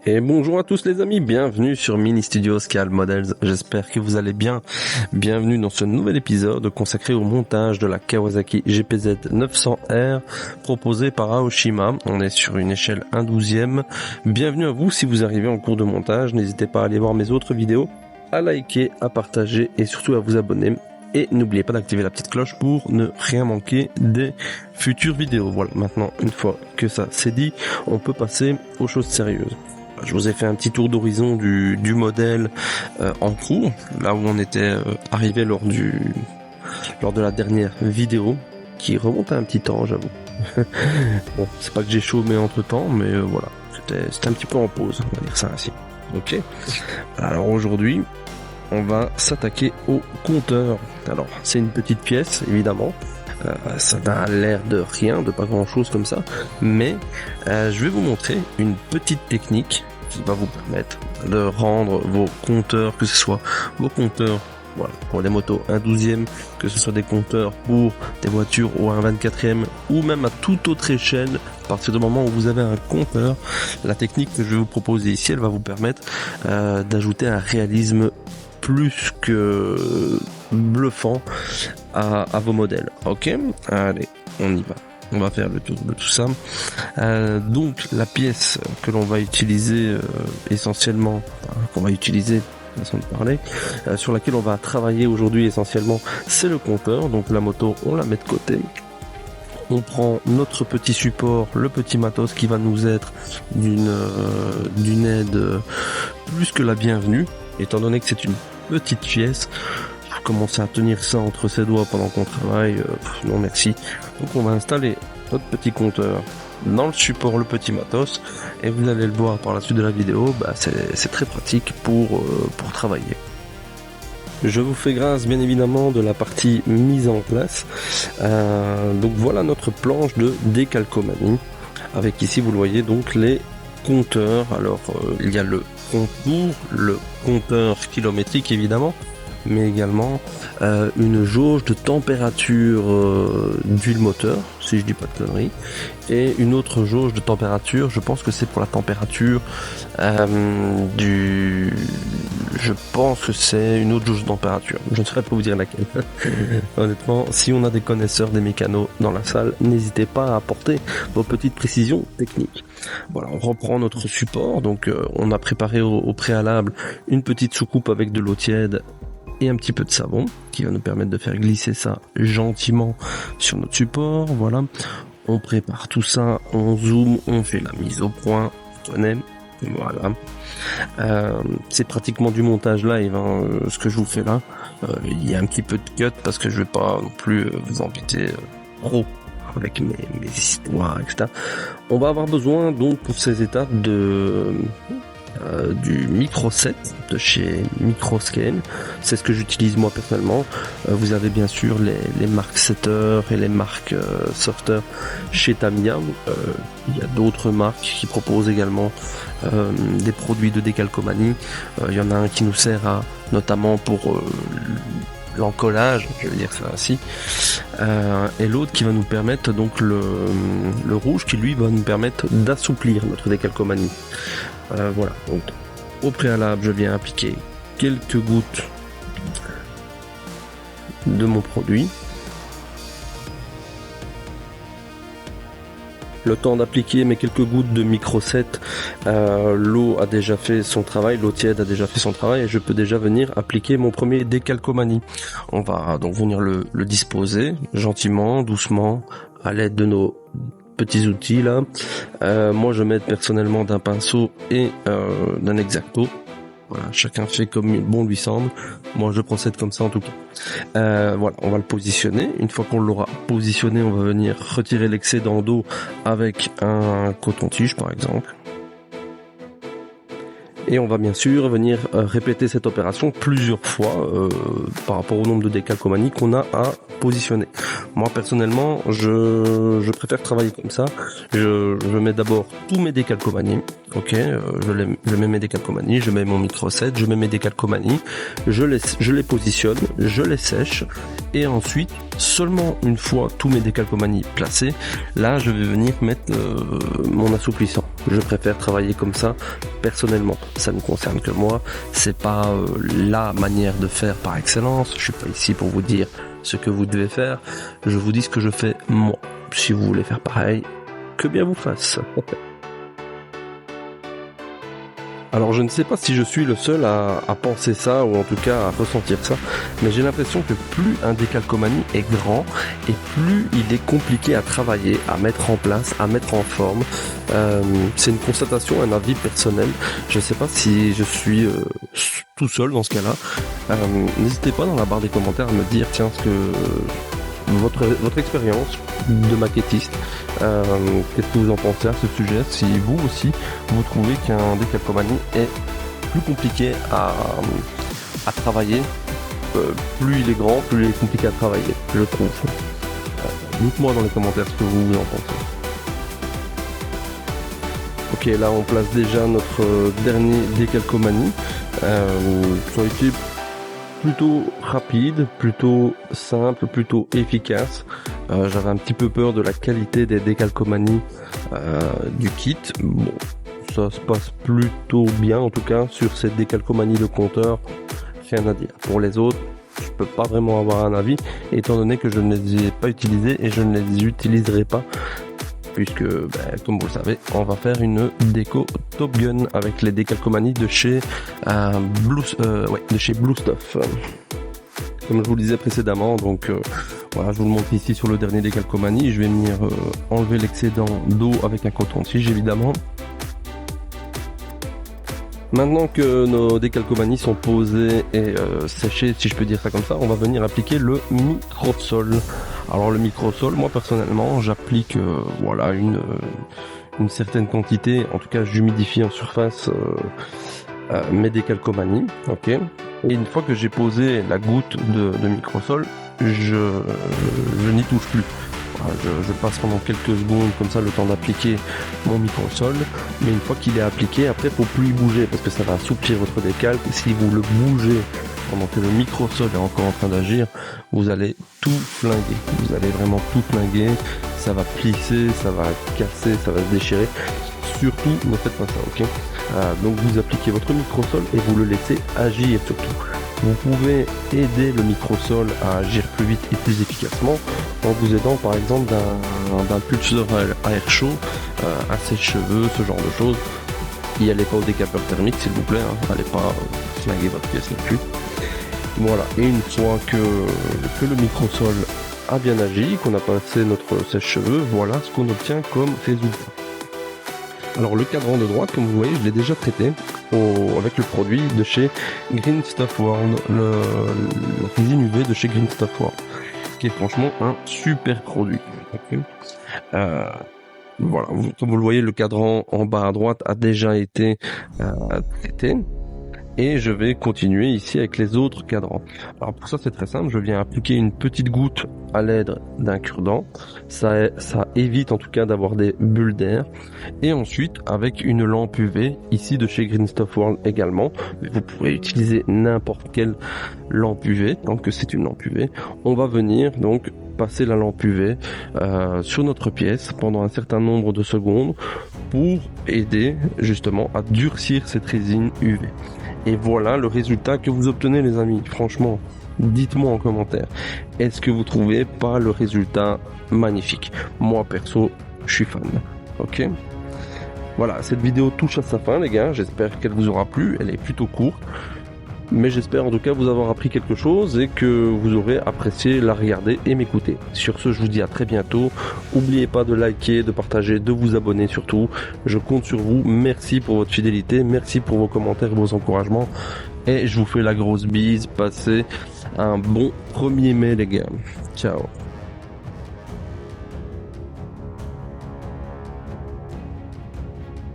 Et bonjour à tous les amis, bienvenue sur Mini Studio Scale Models, j'espère que vous allez bien. Bienvenue dans ce nouvel épisode consacré au montage de la Kawasaki GPZ 900R proposée par Aoshima. On est sur une échelle 1/12e. Bienvenue à vous si vous arrivez en cours de montage, n'hésitez pas à aller voir mes autres vidéos, à liker, à partager et surtout à vous abonner. Et n'oubliez pas d'activer la petite cloche pour ne rien manquer des futures vidéos. Voilà, maintenant une fois que ça c'est dit, on peut passer aux choses sérieuses. Je vous ai fait un petit tour d'horizon du modèle en cours, là où on était arrivé lors de la dernière vidéo, qui remonte à un petit temps, j'avoue. Bon, c'est pas que j'ai chômé entre temps, mais voilà, c'était un petit peu en pause, on va dire ça ainsi. Ok. Alors aujourd'hui, on va s'attaquer au compteur. Alors, c'est une petite pièce, évidemment. Ça n'a l'air de rien, de pas grand chose comme ça, mais je vais vous montrer une petite technique qui va vous permettre de rendre vos compteurs, que ce soit vos compteurs pour des motos 1/12e, que ce soit des compteurs pour des voitures au 1/24e ou même à toute autre échelle. À partir du moment où vous avez un compteur, la technique que je vais vous proposer ici, elle va vous permettre d'ajouter un réalisme plus que bluffant à vos modèles. Ok, allez, on y va. On va faire le tour de tout ça. Donc la pièce que l'on va utiliser essentiellement, qu'on va utiliser façon de parler, sur laquelle on va travailler aujourd'hui essentiellement, c'est le compteur. Donc la moto, on la met de côté. On prend notre petit support, le petit matos qui va nous être d'une aide plus que la bienvenue, étant donné que c'est une petite pièce. Commencer à tenir ça entre ses doigts pendant qu'on travaille, non merci. Donc on va installer notre petit compteur dans le support, le petit matos, et vous allez le voir par la suite de la vidéo, c'est très pratique pour travailler. Je vous fais grâce bien évidemment de la partie mise en place. Donc voilà notre planche de décalcomanie, avec ici vous le voyez donc les compteurs. Alors il y a le contour, le compteur kilométrique évidemment, mais également une jauge de température d'huile moteur, si je dis pas de conneries, et une autre jauge de température, je pense que c'est pour la température je pense que c'est une autre jauge de température, je ne saurais pas vous dire laquelle. Honnêtement, si on a des connaisseurs des mécanos dans la salle, n'hésitez pas à apporter vos petites précisions techniques. Voilà, on reprend notre support, donc on a préparé au préalable une petite soucoupe avec de l'eau tiède et un petit peu de savon qui va nous permettre de faire glisser ça gentiment sur notre support. Voilà, on prépare tout ça, on zoome, on fait la mise au point, voilà. C'est pratiquement du montage live, ce que je vous fais là. Il y a un petit peu de cut parce que je vais pas non plus vous embêter trop avec mes histoires, etc. On va avoir besoin donc pour ces étapes du micro 7 de chez Microscale. C'est ce que j'utilise moi personnellement. Vous avez bien sûr les marques Setter et les marques Softer chez Tamiya. Il y a d'autres marques qui proposent également des produits de décalcomanie. Il y en a un qui nous sert notamment pour l'encollage, je vais dire ça ainsi, et l'autre qui va nous permettre donc le rouge qui lui va nous permettre d'assouplir notre décalcomanie. Voilà, donc au préalable je viens appliquer quelques gouttes de mon produit. Le temps d'appliquer mes quelques gouttes de micro 7, l'eau a déjà fait son travail, l'eau tiède a déjà fait son travail et je peux déjà venir appliquer mon premier décalcomanie. On va donc venir le disposer gentiment, doucement, à l'aide de nos petits outils là. Moi je m'aide personnellement d'un pinceau et d'un X-Acto. Voilà, chacun fait comme bon lui semble. Moi je procède comme ça en tout cas. Voilà, on va le positionner. Une fois qu'on l'aura positionné, on va venir retirer l'excédent d'eau avec un coton-tige par exemple. Et on va bien sûr venir répéter cette opération plusieurs fois par rapport au nombre de décalcomanies qu'on a à positionner. Moi personnellement, je préfère travailler comme ça. Je mets d'abord tous mes décalcomanies. Ok, je mets mes décalcomanies, je mets mon micro 7, je mets mes décalcomanies, je les positionne, je les sèche et ensuite, seulement une fois tous mes décalcomanies placés, là je vais venir mettre mon assouplissant. Je préfère travailler comme ça personnellement. Ça ne concerne que moi. C'est pas la manière de faire par excellence. Je suis pas ici pour vous dire ce que vous devez faire. Je vous dis ce que je fais moi. Si vous voulez faire pareil, que bien vous fasse. Alors je ne sais pas si je suis le seul à penser ça, ou en tout cas à ressentir ça, mais j'ai l'impression que plus un décalcomanie est grand, et plus il est compliqué à travailler, à mettre en place, à mettre en forme. C'est une constatation, un avis personnel. Je ne sais pas si je suis tout seul dans ce cas-là. N'hésitez pas dans la barre des commentaires à me dire, tiens, ce que votre expérience de maquettiste, qu'est-ce que vous en pensez à ce sujet, si vous aussi vous trouvez qu'un décalcomanie est plus compliqué à travailler, plus il est grand, plus il est compliqué à travailler, je trouve. Dites-moi dans les commentaires ce que vous en pensez. Ok, là on place déjà notre dernier décalcomanie. Ça a été plutôt rapide, plutôt simple, plutôt efficace. J'avais un petit peu peur de la qualité des décalcomanies du kit. Bon, ça se passe plutôt bien en tout cas sur cette décalcomanie de compteur. Rien à dire. Pour les autres, je peux pas vraiment avoir un avis, étant donné que je ne les ai pas utilisés et je ne les utiliserai pas, puisque, comme vous le savez, on va faire une déco Top Gun avec les décalcomanies de chez Blue Stuff. Comme je vous le disais précédemment, donc voilà, je vous le montre ici sur le dernier décalcomanie. Je vais venir enlever l'excédent d'eau avec un coton-tige évidemment. Maintenant que nos décalcomanies sont posées et séchées, si je peux dire ça comme ça, on va venir appliquer le microsol. Alors le microsol, moi personnellement, j'applique voilà une certaine quantité, en tout cas j'humidifie en surface mes décalcomanies, ok. Et une fois que j'ai posé la goutte de microsol, je n'y touche plus. Je passe pendant quelques secondes comme ça le temps d'appliquer mon microsol, mais une fois qu'il est appliqué, après faut plus y bouger parce que ça va assouplir votre décalque, et si vous le bougez pendant que le microsol est encore en train d'agir, vous allez tout flinguer, vous allez vraiment tout flinguer, ça va plisser, ça va casser, ça va se déchirer. Surtout ne faites pas ça, ok. Donc vous appliquez votre microsol et vous le laissez agir surtout. Vous pouvez aider le microsol à agir plus vite et plus efficacement en vous aidant par exemple d'un pulseur à air chaud, à sèche-cheveux, ce genre de choses. Y allez pas au décapeur thermique s'il vous plaît, hein. Allez pas flinguer votre pièce non plus. Voilà, et une fois que le microsol a bien agi, qu'on a passé notre sèche-cheveux, voilà ce qu'on obtient comme résultat. Alors le cadran de droite, comme vous voyez, je l'ai déjà traité avec le produit de chez Green Stuff World, la résine UV de chez Green Stuff World, qui est franchement un super produit. Okay. Voilà, comme vous le voyez, le cadran en bas à droite a déjà été traité. Et je vais continuer ici avec les autres cadrans. Alors pour ça c'est très simple, je viens appliquer une petite goutte à l'aide d'un cure-dent. Ça évite en tout cas d'avoir des bulles d'air. Et ensuite avec une lampe UV, ici de chez Green Stuff World également, mais vous pourrez utiliser n'importe quelle lampe UV, tant que c'est une lampe UV. On va venir donc passer la lampe UV sur notre pièce pendant un certain nombre de secondes pour aider justement à durcir cette résine UV. Et voilà le résultat que vous obtenez les amis. Franchement, dites-moi en commentaire. Est-ce que vous trouvez pas le résultat magnifique? Moi perso, je suis fan. Ok. Voilà, cette vidéo touche à sa fin les gars. J'espère qu'elle vous aura plu. Elle est plutôt courte. Mais j'espère en tout cas vous avoir appris quelque chose et que vous aurez apprécié la regarder et m'écouter. Sur ce, je vous dis à très bientôt. N'oubliez pas de liker, de partager, de vous abonner surtout. Je compte sur vous. Merci pour votre fidélité. Merci pour vos commentaires et vos encouragements. Et je vous fais la grosse bise. Passez un bon 1er mai les gars. Ciao.